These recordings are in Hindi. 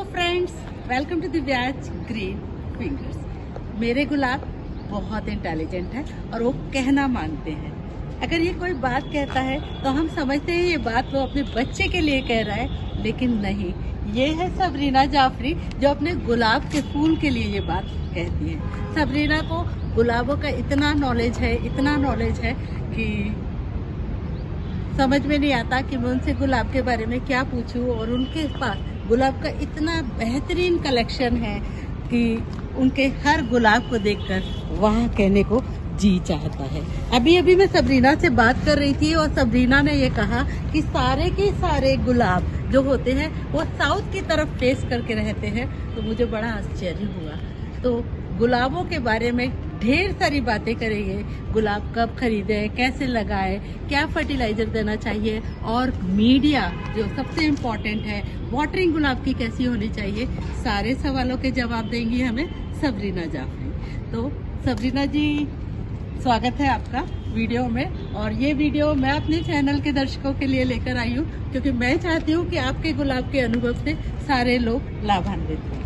Friends, welcome to Divya's green fingers. मेरे गुलाब बहुत इंटेलिजेंट है और वो कहना मानते हैं। अगर ये कोई बात कहता है तो हम समझते हैं ये बात वो अपने बच्चे के लिए कह रहा है, लेकिन नहीं, ये है सबरीना जाफरी जो अपने गुलाब के फूल के लिए ये बात कहती है। सबरीना को गुलाबों का इतना नॉलेज है कि समझ में नहीं आता कि मैं उनसे गुलाब के बारे में क्या पूछूं। और उनके पास गुलाब का इतना बेहतरीन कलेक्शन है कि उनके हर गुलाब को देखकर वाह कहने को जी चाहता है। अभी मैं सबरीना से बात कर रही थी और सबरीना ने ये कहा कि सारे के सारे गुलाब जो होते हैं वो साउथ की तरफ फेस करके रहते हैं, तो मुझे बड़ा आश्चर्य हुआ। तो गुलाबों के बारे में ढेर सारी बातें करेंगे। गुलाब कब खरीदें, कैसे लगाएं, क्या फर्टिलाइजर देना चाहिए, और मीडिया जो सबसे इम्पोर्टेंट है, वाटरिंग गुलाब की कैसी होनी चाहिए, सारे सवालों के जवाब देंगी हमें सबरीना जाफरी। तो सबरीना जी, स्वागत है आपका वीडियो में। और ये वीडियो मैं अपने चैनल के दर्शकों के लिए लेकर आई हूँ क्योंकि मैं चाहती हूँ कि आपके गुलाब के अनुभव से सारे लोग लाभान्वित हों।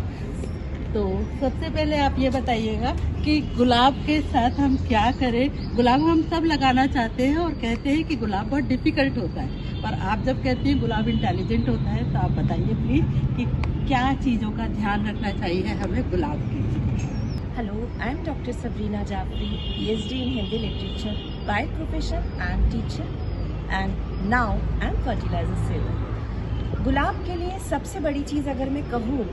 तो सबसे पहले आप ये बताइएगा कि गुलाब के साथ हम क्या करें। गुलाब हम सब लगाना चाहते हैं और कहते हैं कि गुलाब बहुत डिफिकल्ट होता है, पर आप जब कहते हैं गुलाब इंटेलिजेंट होता है, तो आप बताइए प्लीज कि क्या चीज़ों का ध्यान रखना चाहिए हमें गुलाब की। Hello, I am Dr. Sabrina Jafri, PhD in Hindi Literature by profession and teacher, and now I am fertilizer seller. गुलाब के लिए सबसे बड़ी चीज़ अगर मैं कहूँ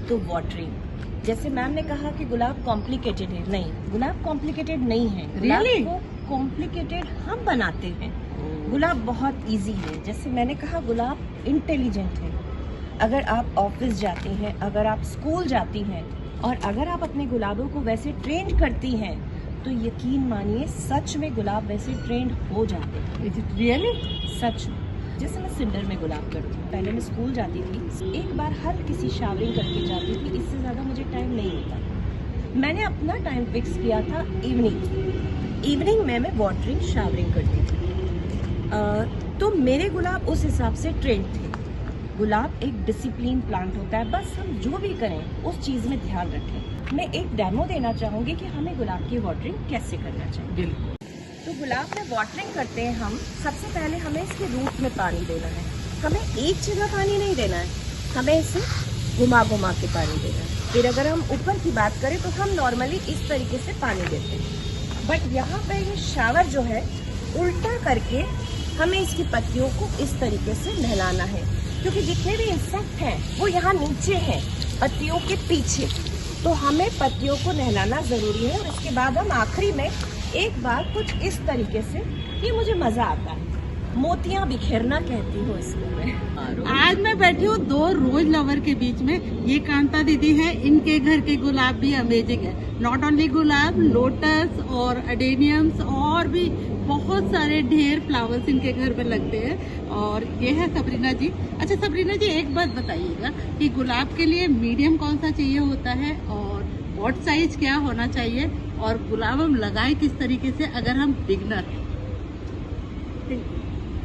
तो वाटरिंग। जैसे मैम ने कहा कि गुलाब कॉम्प्लिकेटेड है, नहीं, गुलाब कॉम्प्लिकेटेड नहीं है। Really? गुलाब को कॉम्प्लिकेटेड हम बनाते हैं। गुलाब बहुत इजी है। जैसे मैंने कहा, गुलाब इंटेलिजेंट है। अगर आप ऑफिस जाती हैं, अगर आप स्कूल जाती हैं और अगर आप अपने गुलाबों को वैसे ट्रेंड करती हैं, तो यकीन मानिए सच में गुलाब वैसे ट्रेंड हो जाते हैं। Is it really? सच में। जैसे मैं सिंडर में गुलाब करती हूँ। पहले मैं स्कूल जाती थी, एक बार हर किसी शावरिंग करके जाती थी, इससे ज़्यादा मुझे टाइम नहीं मिलता। मैंने अपना टाइम फिक्स किया था इवनिंग में मैं वाटरिंग शावरिंग करती थी। तो मेरे गुलाब उस हिसाब से ट्रेंड थे। गुलाब एक डिसिप्लिन प्लांट होता है, बस हम जो भी करें उस चीज़ में ध्यान रखें। मैं एक डेमो देना चाहूँगी कि हमें गुलाब की वाटरिंग कैसे करना चाहिए। तो गुलाब में वाटरिंग करते हैं हम, सबसे पहले हमें इसके रूट में पानी देना है। हमें एक जगह पानी नहीं देना है, हमें इसे घुमा के पानी देना है। फिर अगर हम ऊपर की बात करें तो हम नॉर्मली इस तरीके से पानी देते हैं, बट यहाँ पे ये शावर जो है उल्टा करके हमें इसकी पत्तियों को इस तरीके से नहलाना है, क्योंकि जितने भी इंसेक्ट हैं वो यहाँ नीचे हैं पत्तियों के पीछे, तो हमें पत्तियों को नहलाना ज़रूरी है। और इसके बाद हम आखिरी में एक बार कुछ इस तरीके से, ये मुझे मज़ा आता है, मोतियाँ बिखेरना कहती हूँ इसको मैं। आज मैं बैठी हूँ दो रोज लवर के बीच में। ये कांता दीदी है, इनके घर के गुलाब भी अमेजिंग है। नॉट ओनली गुलाब, लोटस और अडेनियम्स और भी बहुत सारे ढेर फ्लावर्स इनके घर में लगते हैं। और ये है सबरीना जी। अच्छा सबरीना जी, एक बात बताइएगा कि गुलाब के लिए मीडियम कौन सा चाहिए होता है और पॉट साइज क्या होना चाहिए, और गुलाब हम लगाएं किस तरीके से अगर हम बिगनर हैं।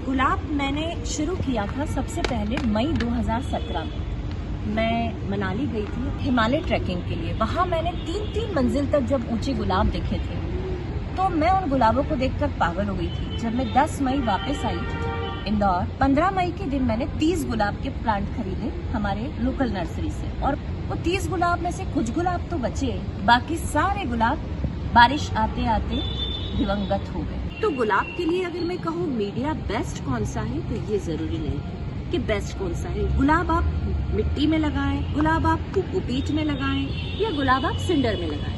गुलाब मैंने शुरू किया था सबसे पहले मई 2017 में। मैं मनाली गई थी हिमालय ट्रैकिंग के लिए। वहाँ मैंने 3 मंजिल तक जब ऊंचे गुलाब देखे थे, तो मैं उन गुलाबों को देखकर पागल हो गई थी। जब मैं 10 मई वापस आई इंदौर, 15 मई के दिन मैंने 30 गुलाब के प्लांट खरीदे हमारे लोकल नर्सरी से, और वो 30 गुलाब में से कुछ गुलाब तो बचे, बाकी सारे गुलाब बारिश आते आते दिवंगत हो गए। तो गुलाब के लिए अगर मैं कहूँ मीडिया बेस्ट कौन सा है, तो ये जरूरी नहीं है कि बेस्ट कौन सा है। गुलाब आप मिट्टी में लगाएं, गुलाब आप कोकोपीट में लगाएं, या गुलाब आप सिंडर में लगाएं,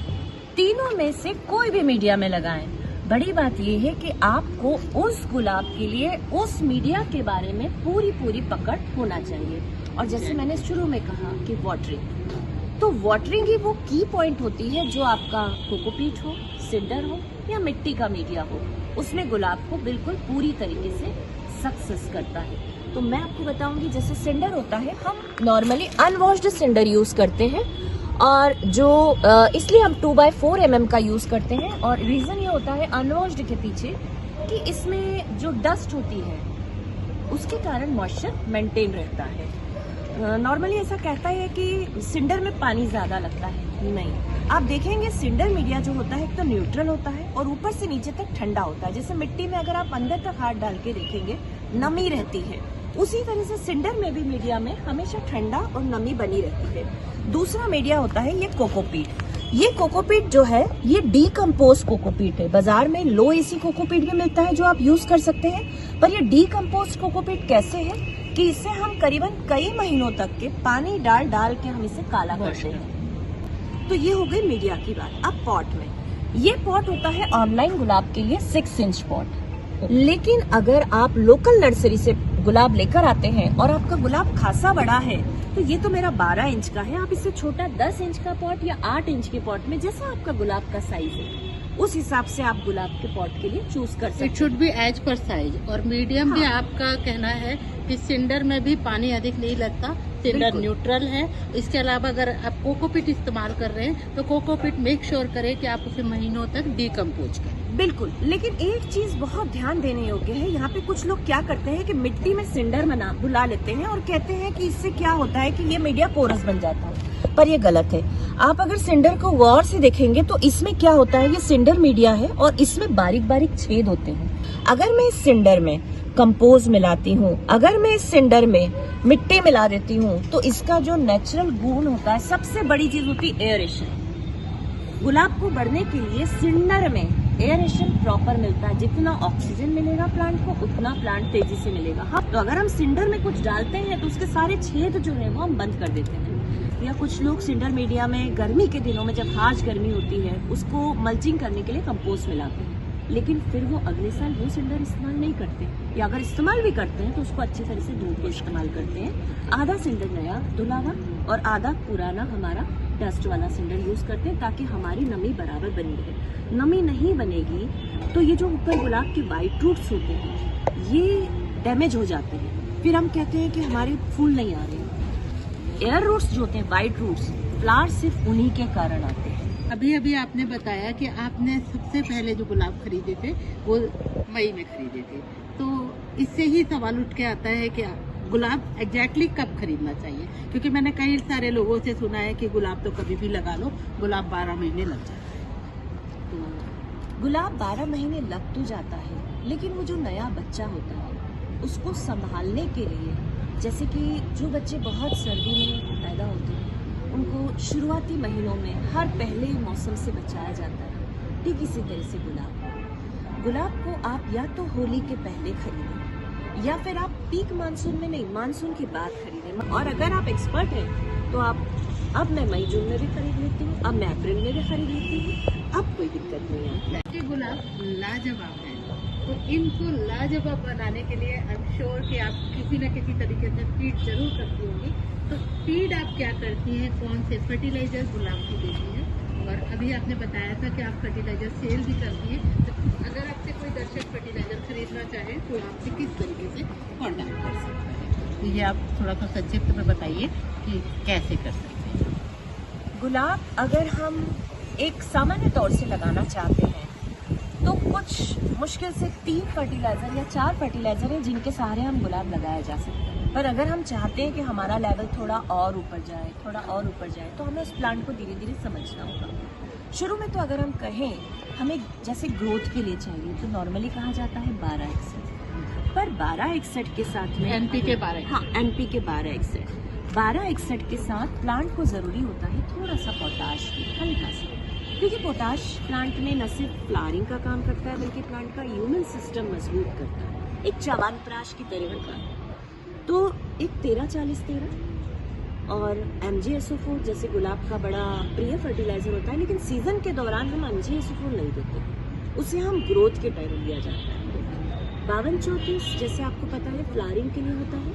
तीनों में से कोई भी मीडिया में लगाएं। बड़ी बात यह है कि आपको उस गुलाब के लिए उस मीडिया के बारे में पूरी पकड़ होना चाहिए। और जैसे मैंने शुरू में कहा कि वाटरिंग, तो वाटरिंग ही वो की पॉइंट होती है जो आपका कोकोपीट हो, सिंडर हो या मिट्टी का मीडिया हो, उसमें गुलाब को बिल्कुल पूरी तरीके से सक्सेस करता है। तो मैं आपको बताऊंगी, जैसे सिंडर होता है, हम नॉर्मली अनवॉश्ड सिंडर यूज करते हैं, और जो इसलिए हम 2x4 mm का यूज करते हैं। और रीजन ये होता है अनवॉश्ड के पीछे कि इसमें जो डस्ट होती है उसके कारण मॉइस्चर मेंटेन रहता है। नॉर्मली ऐसा कहता है कि सिंडर में पानी ज्यादा लगता है, नहीं। आप देखेंगे सिंडर मीडिया जो होता है एक तो न्यूट्रल होता है और ऊपर से नीचे तक ठंडा होता है। जैसे मिट्टी में अगर आप अंदर तक हाथ डाल के देखेंगे नमी रहती है, उसी तरह से सिंडर में भी मीडिया में हमेशा ठंडा और नमी बनी रहती है। दूसरा मीडिया होता है ये कोकोपीट। ये कोकोपीट जो है ये डीकम्पोज कोकोपीट है। बाजार में लो एसी कोकोपीट भी मिलता है जो आप यूज कर सकते हैं, पर ये डीकम्पोज कोकोपीट कैसे है कि इससे हम करीबन कई महीनों तक के पानी डाल डाल के हम इसे काला करते हैं। तो ये हो गई मीडिया की बात। अब पॉट में, ये पॉट होता है ऑनलाइन गुलाब के लिए 6 इंच पॉट। लेकिन अगर आप लोकल नर्सरी से गुलाब लेकर आते हैं और आपका गुलाब खासा बड़ा है, तो ये तो मेरा 12 इंच का है, आप इससे छोटा 10 इंच का पॉट या 8 इंच के पॉट में, जैसा आपका गुलाब का साइज है उस हिसाब से आप गुलाब के पॉट के लिए चूज कर सकते हैं। It should be as per size. और मीडियम भी आपका कहना है कि सिंडर में भी पानी अधिक नहीं लगता, सिंडर न्यूट्रल है। इसके अलावा अगर आप कोकोपीट इस्तेमाल कर रहे हैं तो कोकोपीट मेक श्योर करें कि आप उसे महीनों तक डीकम्पोज करें। बिल्कुल। लेकिन एक चीज बहुत ध्यान देने योग्य है, यहाँ पे कुछ लोग क्या करते हैं कि मिट्टी में सिंडर बुला लेते हैं और कहते हैं कि इससे क्या होता है कि ये मीडिया पोरस बन जाता है, पर ये गलत है। आप अगर सिंडर को गौर से देखेंगे तो इसमें क्या होता है, ये सिंडर मीडिया है और इसमें बारीक बारीक छेद होते हैं। अगर मैं इस सिंडर में कंपोज मिलाती हूँ, अगर मैं इस सिंडर में मिट्टी मिला देती हूँ, तो इसका जो नेचुरल गुण होता है, सबसे बड़ी चीज होती है एयरेशन। गुलाब को बढ़ने के लिए सिंडर में एयरेशन प्रॉपर मिलता है। जितना ऑक्सीजन मिलेगा प्लांट को उतना प्लांट तेजी से मिलेगा। हाँ, तो अगर हम सिंडर में कुछ डालते हैं तो उसके सारे छेद जो है वो हम बंद कर देते हैं। या कुछ लोग सिंडर मीडिया में गर्मी के दिनों में जब हार्श गर्मी होती है उसको मल्चिंग करने के लिए कंपोस्ट मिलाते हैं, लेकिन फिर वो अगले साल वो सिंडर इस्तेमाल नहीं करते, या अगर इस्तेमाल भी करते हैं तो उसको अच्छी तरह से धो के इस्तेमाल करते हैं। आधा सिंडर नया धुला हुआ और आधा पुराना हमारा डस्ट वाला सिंडर यूज करते हैं, ताकि हमारी नमी बराबर बनी रहे। नमी नहीं बनेगी तो ये जो ऊपर गुलाब के वाइट रूट्स होते हैं ये डैमेज हो जाते हैं। फिर हम कहते हैं कि हमारे फूल नहीं आ रहे। एयर रूट्स जो होते हैं, वाइट रूट्स, फ्लावर सिर्फ उन्हीं के कारण आते हैं। अभी अभी आपने बताया कि आपने सबसे पहले जो गुलाब खरीदे थे वो मई में खरीदे थे, तो इससे ही सवाल उठ के आता है कि गुलाब एग्जैक्टली कब खरीदना चाहिए? क्योंकि मैंने कई सारे लोगों से सुना है कि गुलाब तो कभी भी लगा लो, गुलाब 12 महीने लग जाता है। तो गुलाब 12 महीने लग तो जाता है, लेकिन वो जो नया बच्चा होता है उसको संभालने के लिए, जैसे कि जो बच्चे बहुत सर्दी में पैदा होते हैं उनको शुरुआती महीनों में हर पहले मौसम से बचाया जाता है, ठीक इसी तरह से गुलाब को आप या तो होली के पहले खरीदें या फिर आप पीक मानसून में नहीं, मानसून के बाद खरीदें। और अगर आप एक्सपर्ट हैं तो आप, अब मैं मई जून में भी खरीद लेती हूँ, अब मैं अप्रैल में भी खरीद लेती हूँ, अब कोई दिक्कत नहीं है। ये गुलाब लाजवाब है, तो इनको लाजवाब बनाने के लिए आई एम श्योर कि आप किसी न किसी तरीके से फीड जरूर करती होंगी। तो फीड आप क्या करती हैं, कौन से फर्टिलाइजर गुलाब को देती हैं? और अभी आपने बताया था कि आप फर्टिलाइजर सेल भी करती हैं, तो अगर आपसे कोई दर्शक फर्टिलाइजर खरीदना चाहे तो आपसे किस तरीके से कॉन्टैक्ट कर सकते हैं? तो ये आप थोड़ा सा संक्षिप्त में बताइए कि कैसे कर सकते हैं। गुलाब अगर हम एक सामान्य तौर से लगाना चाहते हैं तो कुछ मुश्किल से 3 फर्टिलाइजर या 4 फर्टिलाइजर हैं जिनके सहारे हम गुलाब लगाया जा सकते हैं। पर अगर हम चाहते हैं कि हमारा लेवल थोड़ा और ऊपर जाए, थोड़ा और ऊपर जाए, तो हमें उस प्लांट को धीरे धीरे समझना होगा। शुरू में तो अगर हम कहें हमें जैसे ग्रोथ के लिए चाहिए तो नॉर्मली कहा जाता है 1261, पर 1261 के साथ में NPK 12, हाँ NPK 1261 के साथ प्लांट को जरूरी होता है थोड़ा सा पोटाश भी, हल्का सा, क्योंकि पोटाश प्लांट में न सिर्फ फ्लावरिंग का काम करता है बल्कि प्लांट का इम्यून सिस्टम मजबूत करता है, एक च्यवनप्राश की तरह होता है। तो एक 13-40-13 और MgSO4 जैसे गुलाब का बड़ा प्रिय फर्टिलाइजर होता है, लेकिन सीजन के दौरान हम MgSO4 नहीं देते, उसे हम ग्रोथ के टाइम दिया जाता है। 52-34 जैसे आपको पता है फ्लावरिंग के लिए होता है।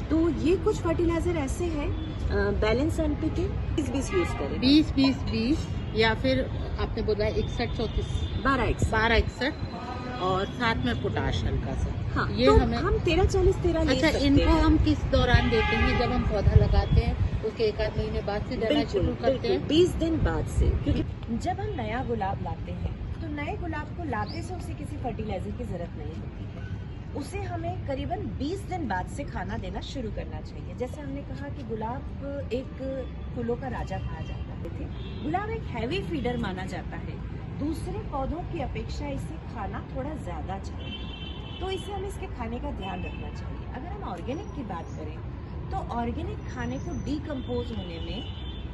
तो ये कुछ फर्टिलाइजर ऐसे हैं, बैलेंस NPK 20-20 यूज करें, 20-20-20 या फिर आपने बोला 61-34 12-61 और साथ में पोटाश हल्का सा। हाँ, ये तो हमें हम 13-40-13 ले अच्छा, सकते इनको हैं। हम किस दौरान देते हैं? जब हम पौधा लगाते हैं उसके 1-8 महीने बाद से देना शुरू करते हैं? 20 दिन बाद से, क्योंकि जब हम नया गुलाब लाते हैं तो नए गुलाब को लाते से उसे किसी फर्टिलाइजर की जरूरत नहीं होती है। उसे हमें करीबन 20 दिन बाद से खाना देना शुरू करना चाहिए। जैसे हमने कहा कि गुलाब एक फूलों का राजा कहा जाता है, गुलाब एक हैवी फीडर माना जाता है। दूसरे पौधों की अपेक्षा इसे खाना थोड़ा ज्यादा चाहिए, तो इसे हमें इसके खाने का ध्यान रखना चाहिए। अगर हम ऑर्गेनिक की बात करें तो ऑर्गेनिक खाने को डीकम्पोज होने में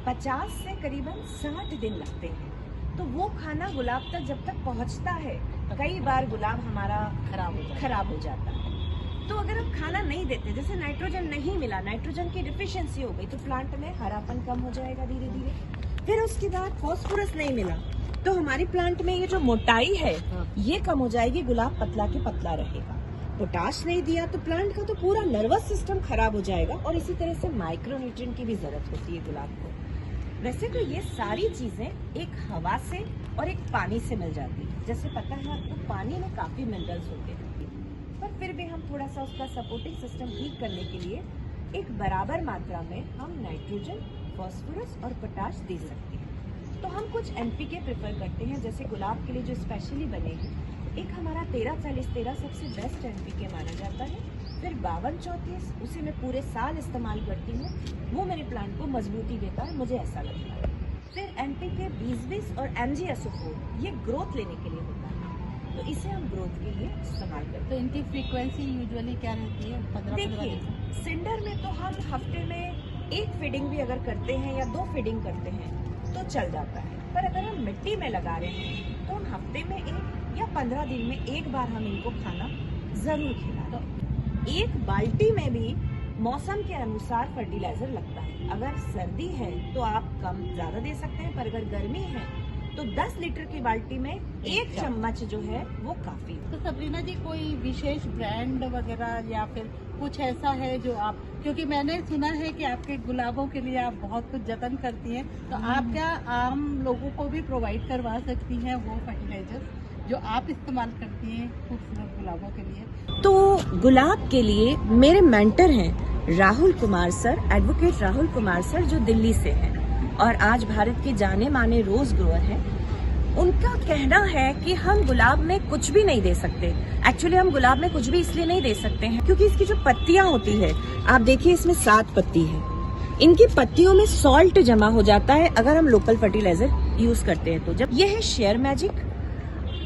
50 से करीबन 60 दिन लगते हैं। तो वो खाना गुलाब तक जब तक पहुंचता है, कई बार गुलाब हमारा खराब हो जाता है। तो अगर हम खाना नहीं देते, जैसे नाइट्रोजन नहीं मिला, नाइट्रोजन की डिफिशियंसी हो गई, तो प्लांट में हरापन कम हो जाएगा धीरे धीरे। फिर उसके बाद फास्फोरस नहीं मिला, तो हमारी प्लांट में ये जो मोटाई है ये कम हो जाएगी, गुलाब पतला के पतला रहेगा। पोटाश नहीं दिया तो प्लांट का तो पूरा नर्वस सिस्टम खराब हो जाएगा। और इसी तरह से माइक्रोन्यूट्रिएंट की भी जरूरत होती है गुलाब को। वैसे तो ये सारी चीजें एक हवा से और एक पानी से मिल जाती है। जैसे पता है आपको, पानी में काफी मिनरल्स होते हैं, पर फिर भी हम थोड़ा सा उसका सपोर्टिंग सिस्टम ठीक करने के लिए एक बराबर मात्रा में हम नाइट्रोजन, फास्फोरस और पोटाश दे सकते हैं। तो हम कुछ एनपीके प्रेफर करते हैं, जैसे गुलाब के लिए जो स्पेशली बने हैं। एक हमारा 13-40-13 सबसे बेस्ट एनपीके माना जाता है। फिर 52-34 उसे मैं पूरे साल इस्तेमाल करती हूँ, वो मेरे प्लांट को मजबूती देता है, मुझे ऐसा लगता है। फिर एनपीके 20-20 और MgSO4 ये ग्रोथ लेने के लिए होता है, तो इसे हम ग्रोथ के लिए इस्तेमाल करते हैं। तो इनकी फ्रीक्वेंसी यूजुअली क्या रहती है? 15-15 देखिए, दिन। सिंडर में तो हम हफ्ते में 1 फीडिंग भी अगर करते हैं या 2 फीडिंग करते हैं तो चल जाता है। पर अगर हम मिट्टी में लगा रहे हैं तो हम हफ्ते में 1 या 15 दिन में 1 बार हम इनको खाना जरूर खिलाएं। एक बाल्टी में भी मौसम के अनुसार फर्टिलाइजर लगता है। अगर सर्दी है तो आप कम ज्यादा दे सकते हैं, पर अगर गर्मी है तो 10 लीटर की बाल्टी में 1 चम्मच जो है वो काफी है। तो सबरीना जी, कोई विशेष ब्रांड वगैरह या फिर कुछ ऐसा है जो आप, क्योंकि मैंने सुना है कि आपके गुलाबों के लिए आप बहुत कुछ जतन करती हैं, तो आप क्या आम लोगों को भी प्रोवाइड करवा सकती हैं वो फर्टिलाइजर जो आप इस्तेमाल करती हैं खूबसूरत गुलाबों के लिए? तो गुलाब के लिए मेरे मेंटर हैं Rahul Kumar sir, advocate Rahul Kumar sir, जो दिल्ली से हैं और आज भारत के जाने माने रोज ग्रोअर हैं। उनका कहना है कि हम गुलाब में कुछ भी नहीं दे सकते। एक्चुअली हम गुलाब में कुछ भी इसलिए नहीं दे सकते हैं क्योंकि इसकी जो पत्तियां होती है, आप देखिए इसमें 7 पत्ती है, इनकी पत्तियों में सॉल्ट जमा हो जाता है अगर हम लोकल फर्टिलाइजर यूज करते हैं। तो जब ये है शेयर मैजिक,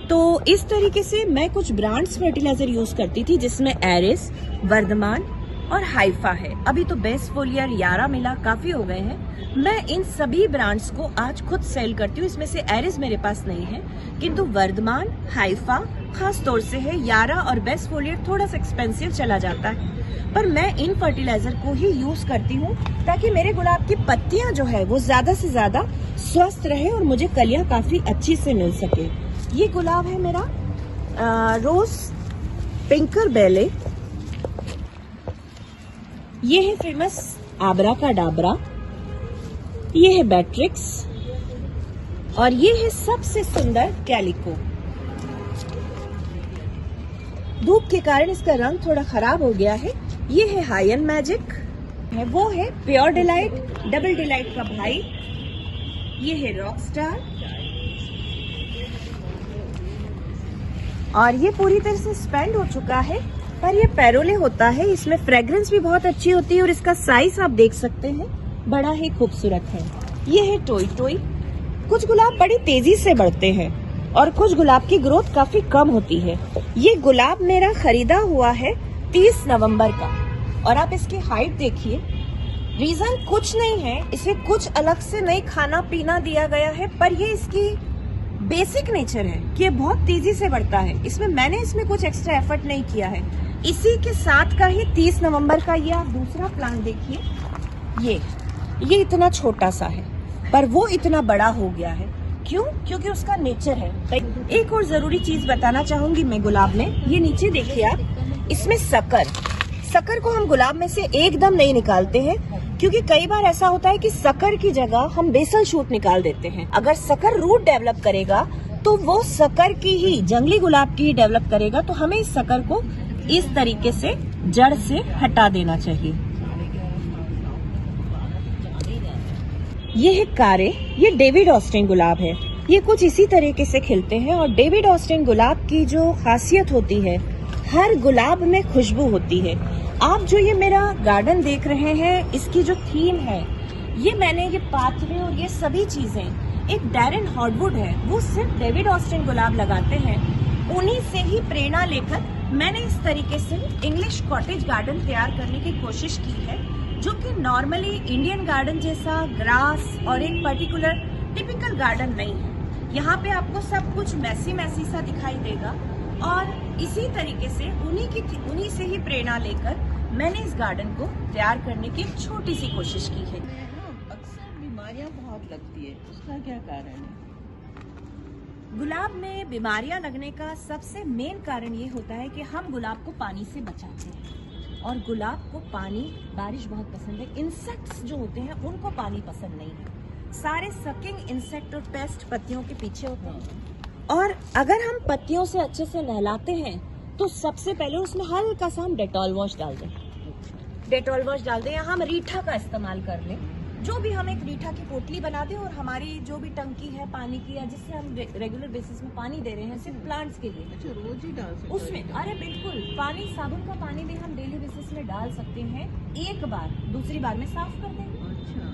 तो इस तरीके से मैं कुछ ब्रांड्स फर्टिलाइजर यूज करती थी, जिसमें एरिस, वर्धमान और हाइफा है। अभी तो बेस्ट फोलियर, यारा मिला, काफी हो गए हैं। मैं इन सभी ब्रांड्स को आज खुद सेल करती हूँ। इसमें से एरिस मेरे पास नहीं है, किंतु वर्धमान, हाइफा खास तौर से है। यारा और बेस्ट फोलियर थोड़ा सा एक्सपेंसिव चला जाता है, पर मैं इन फर्टिलाइजर को ही यूज करती हूँ ताकि मेरे गुलाब की पत्तियां जो है वो ज्यादा से ज्यादा स्वस्थ रहे और मुझे कलियां काफी अच्छी से मिल सके। ये गुलाब है मेरा रोज पिंकर बेले, ये है फेमस आबरा का डाबरा, ये है बैट्रिक्स और ये है सबसे सुंदर कैलिको। धूप के कारण इसका रंग थोड़ा खराब हो गया है। ये है हायन मैजिक, है वो है प्योर डिलाइट, डबल डिलाइट का भाई। ये है रॉक स्टार और ये पूरी तरह से स्पेंड हो चुका है, पर ये पैरोले होता है। इसमें फ्रेग्रेंस भी बहुत अच्छी होती है और इसका साइज आप देख सकते हैं, बड़ा ही खूबसूरत है। ये है टोई टोई। कुछ गुलाब बड़ी तेजी से बढ़ते हैं और कुछ गुलाब की ग्रोथ काफी कम होती है। ये गुलाब मेरा खरीदा हुआ है 30 नवंबर का और आप इसकी हाइट देखिए। रीजन कुछ नहीं है, इसे कुछ अलग से नहीं खाना पीना दिया गया है, पर ये इसकी बेसिक नेचर है कि ये बहुत तेजी से बढ़ता है। मैंने इसमें कुछ एक्स्ट्रा एफर्ट नहीं किया है। इसी के साथ का ही 30 नवंबर का ये आप दूसरा प्लांट देखिए। ये इतना छोटा सा है पर वो इतना बड़ा हो गया है। क्यों? क्योंकि उसका नेचर है। एक और जरूरी चीज बताना चाहूंगी मैं गुलाब में, ये नीचे देखिए आप, इसमें शक्कर को हम गुलाब में से एकदम नहीं निकालते हैं, क्योंकि कई बार ऐसा होता है कि शक्कर की जगह हम बेसल शूट निकाल देते हैं। अगर शक्कर रूट डेवलप करेगा तो वो शक्कर की ही, जंगली गुलाब की ही डेवलप करेगा, तो हमें इस शक्कर को इस तरीके से जड़ से हटा देना चाहिए। ये है कारे, ये डेविड ऑस्टिन गुलाब है। ये कुछ इसी तरीके से खिलते हैं और डेविड ऑस्टिन गुलाब की जो खासियत होती है, हर गुलाब में खुशबू होती है। आप जो ये मेरा गार्डन देख रहे हैं, इसकी जो थीम है, ये मैंने ये पाथवे और ये सभी चीजें, एक डैरेन हॉर्डवुड है, वो सिर्फ डेविड ऑस्टिन गुलाब लगाते हैं, उन्हीं से ही प्रेरणा लेकर मैंने इस तरीके से इंग्लिश कॉटेज गार्डन तैयार करने की कोशिश की है, जो कि नॉर्मली इंडियन गार्डन जैसा ग्रास और एक पर्टिकुलर टिपिकल गार्डन नहीं है। यहाँ पे आपको सब कुछ मैसी मैसी सा दिखाई देगा और इसी तरीके से उन्हीं से ही प्रेरणा लेकर मैंने इस गार्डन को तैयार करने की एक छोटी सी कोशिश की है। अक्सर बीमारियां बहुत लगती है, उसका क्या कारण है? गुलाब में बीमारियां लगने का सबसे मेन कारण ये होता है कि हम गुलाब को पानी से बचाते हैं और गुलाब को पानी, बारिश बहुत पसंद है। इंसेक्ट्स जो होते हैं उनको पानी पसंद नहीं है। सारे सकिंग इंसेक्ट और पेस्ट पत्तियों के पीछे होते हैं और अगर हम पत्तियों से अच्छे से नहलाते हैं तो सबसे पहले उसमें हल्का सा हम डेटॉल वॉश डाल दें। डेटॉल वॉश डाल दें या हम रीठा का इस्तेमाल कर लें, जो भी हम एक रीठा की पोटली बना दें और हमारी जो भी टंकी है पानी की या जिससे हम रेगुलर बेसिस में पानी दे रहे हैं सिर्फ प्लांट्स के लिए, अच्छा, रोज ही डाल सकते उसमें अरे बिल्कुल पानी, साबुन का पानी भी हम डेली बेसिस में डाल सकते हैं। एक बार, दूसरी बार में साफ कर दें। अच्छा,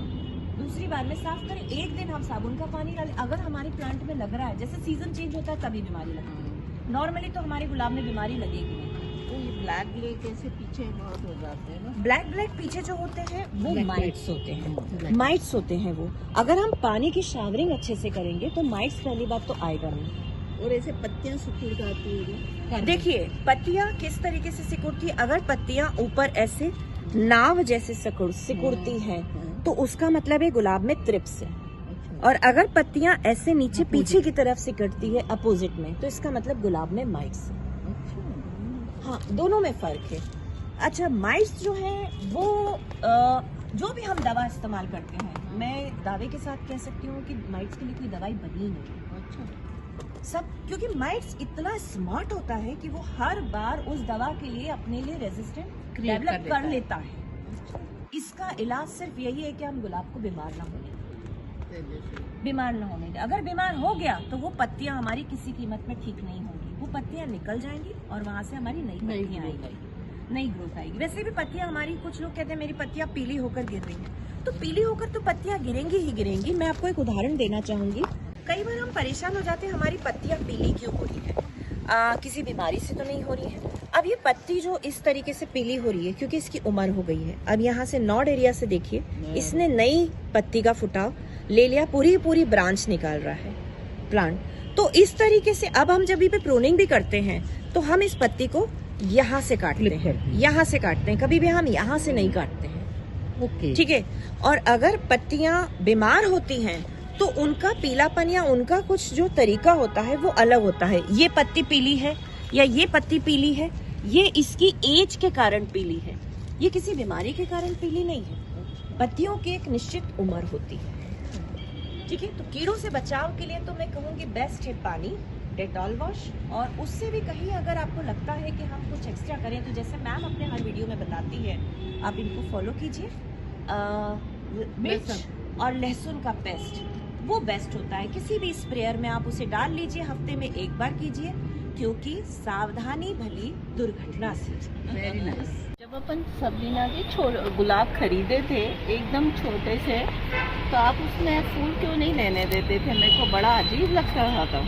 दूसरी बार में साफ करें, एक दिन हम साबुन का पानी डालें। अगर हमारे प्लांट में लग रहा है, जैसे सीजन चेंज होता है तभी बीमारी लगती है, नॉर्मली तो हमारे गुलाब में बीमारी लगेगी नहीं। तो ये ब्लैक ब्लैक ऐसे पीछे बहुत हो जाते हैं ना? ब्लैक पीछे जो होते हैं वो Black माइट्स होते हैं, Black माइट्स होते हैं वो। अगर हम पानी की शावरिंग अच्छे से करेंगे तो माइट्स पहली बात तो आएगा नहीं। और ऐसे पत्तियां सिकुड़ जाती होगी। देखिए पत्तियां किस तरीके से सिकुड़ती है, अगर पत्तियां ऊपर ऐसे नाव जैसे सिकुड़ती हैं तो उसका मतलब है गुलाब में त्रिप्स है। अच्छा, और अगर पत्तियां ऐसे नीचे पीछे की तरफ सिकुड़ती है अपोजिट में, तो इसका मतलब गुलाब में माइट्स है। अच्छा, हाँ, दोनों में फर्क है। अच्छा, माइट्स जो है वो जो भी हम दवा इस्तेमाल करते हैं, मैं दावे के साथ कह सकती हूँ कि माइट्स के लिए कोई दवाई बनी नहीं अच्छा, सब, क्योंकि माइट्स इतना स्मार्ट होता है कि वो हर बार उस दवा के लिए अपने लिए रेजिस्टेंट डेवलप कर लेता है। इसका इलाज सिर्फ यही है कि हम गुलाब को बीमार ना होने दें, बीमार ना होने दें। अगर बीमार हो गया तो वो पत्तियां हमारी किसी कीमत में ठीक नहीं होंगी, वो पत्तियां निकल जाएंगी और वहां से हमारी नई पत्तियां आएंगी, नई ग्रोथ आएगी। वैसे भी पत्तियां हमारी, कुछ लोग कहते हैं मेरी पत्तियां पीली होकर गिर रही हैं, तो पीली होकर तो पत्तियां गिरेंगी ही गिरेंगी। मैं आपको एक उदाहरण देना चाहूंगी। कई बार हम परेशान हो जाते हैं हमारी पत्तियां पीली क्यों हो रही है, किसी बीमारी से तो नहीं हो रही है। अब ये पत्ती जो इस तरीके से पीली हो रही है क्योंकि इसकी उम्र हो गई है। अब यहाँ से नॉड एरिया से देखिए, इसने नई पत्ती का फुटाव ले लिया, पूरी ब्रांच निकाल रहा है प्लांट। तो इस तरीके से अब हम जब भी प्रूनिंग भी करते हैं तो हम इस पत्ती को यहाँ से काटते हैं, यहाँ से काटते हैं, कभी भी हम यहाँ से नहीं काटते हैं। ओके, ठीक है। और अगर पत्तियां बीमार होती हैं तो उनका पीलापन या उनका कुछ जो तरीका होता है वो अलग होता है। ये पत्ती पीली है या ये पत्ती पीली है, ये इसकी एज के कारण पीली है, ये किसी बीमारी के कारण पीली नहीं है। पत्तियों की एक निश्चित उम्र होती है। ठीक है। तो कीड़ों से बचाव के लिए तो मैं कहूँगी बेस्ट है पानी, डेटॉल वॉश, और उससे भी कहीं अगर आपको लगता है कि हम कुछ एक्स्ट्रा करें तो जैसे मैम अपने हर वीडियो में बताती है, आप इनको फॉलो कीजिए। मिर्च और लहसुन का पेस्ट वो बेस्ट होता है। किसी भी स्प्रेयर में आप उसे डाल लीजिए, हफ्ते में एक बार कीजिए, क्योंकि सावधानी भली दुर्घटना से। Very nice. जब अपन सबरीना के गुलाब खरीदे थे एकदम छोटे से, तो आप उसमें फूल क्यों नहीं लेने देते थे? मेरे को बड़ा अजीब लग रहा था।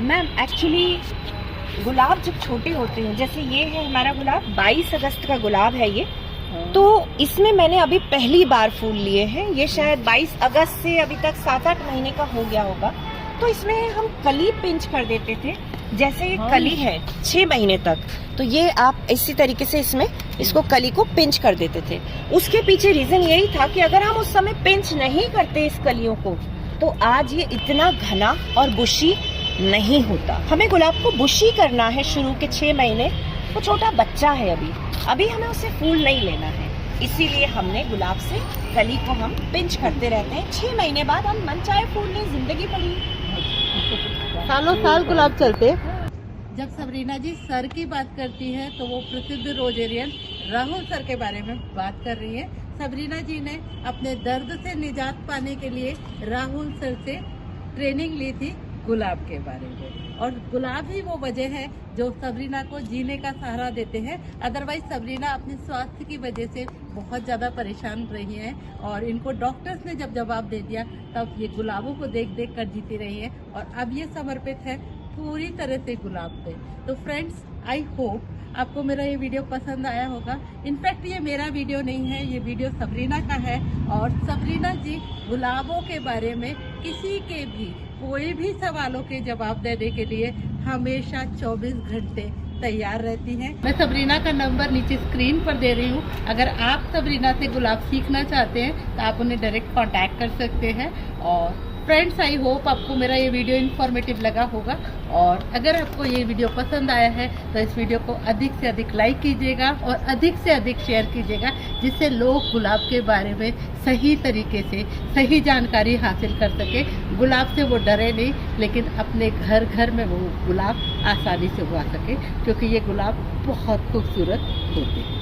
मैम एक्चुअली गुलाब जब छोटे होते हैं, जैसे ये है हमारा गुलाब, 22 अगस्त का गुलाब है ये, तो इसमें मैंने अभी पहली बार फूल लिए हैं। ये शायद 22 अगस्त से अभी तक 7-8 महीने का हो गया होगा। तो इसमें हम कली पिंच कर देते थे, जैसे ये कली है 6 महीने तक, तो ये आप इसी तरीके से इसमें इसको कली को पिंच कर देते थे। उसके पीछे रीजन यही था कि अगर हम उस समय पिंच नहीं करते इस कलियों को, तो आज ये इतना घना और बुशी नहीं होता। हमें गुलाब को बुशी करना है शुरू के 6 महीने, वो छोटा बच्चा है अभी हमें उसे फूल नहीं लेना है, इसीलिए हमने गुलाब से कली को हम पिंच करते रहते हैं। 6 महीने बाद हम मन चाहे फूल लें, जिंदगी पड़ी सालों साल गुलाब चलते। जब सबरीना जी सर की बात करती है तो वो प्रसिद्ध रोजेरियन राहुल सर के बारे में बात कर रही है। सबरीना जी ने अपने दर्द से निजात पाने के लिए राहुल सर से ट्रेनिंग ली थी गुलाब के बारे में। और गुलाब ही वो वजह है जो सबरीना को जीने का सहारा देते हैं। अदरवाइज सबरीना अपने स्वास्थ्य की वजह से बहुत ज़्यादा परेशान रही है और इनको डॉक्टर्स ने जब जवाब दे दिया तब ये गुलाबों को देख देख कर जीती रही है और अब ये समर्पित है पूरी तरह से गुलाब पे। तो फ्रेंड्स, आई होप आपको मेरा ये वीडियो पसंद आया होगा। इनफैक्ट ये मेरा वीडियो नहीं है, ये वीडियो सबरीना का है और सबरीना जी गुलाबों के बारे में किसी के भी कोई भी सवालों के जवाब देने के लिए हमेशा 24 घंटे तैयार रहती हैं। मैं सबरीना का नंबर नीचे स्क्रीन पर दे रही हूँ। अगर आप सबरीना से गुलाब सीखना चाहते हैं तो आप उन्हें डायरेक्ट कांटेक्ट कर सकते हैं। और फ्रेंड्स, आई होप आपको मेरा ये वीडियो इन्फॉर्मेटिव लगा होगा और अगर आपको ये वीडियो पसंद आया है तो इस वीडियो को अधिक से अधिक लाइक कीजिएगा और अधिक से अधिक शेयर कीजिएगा, जिससे लोग गुलाब के बारे में सही तरीके से सही जानकारी हासिल कर सके। गुलाब से वो डरे नहीं, लेकिन अपने घर घर में वो गुलाब आसानी से उगा सके, क्योंकि ये गुलाब बहुत खूबसूरत होते हैं।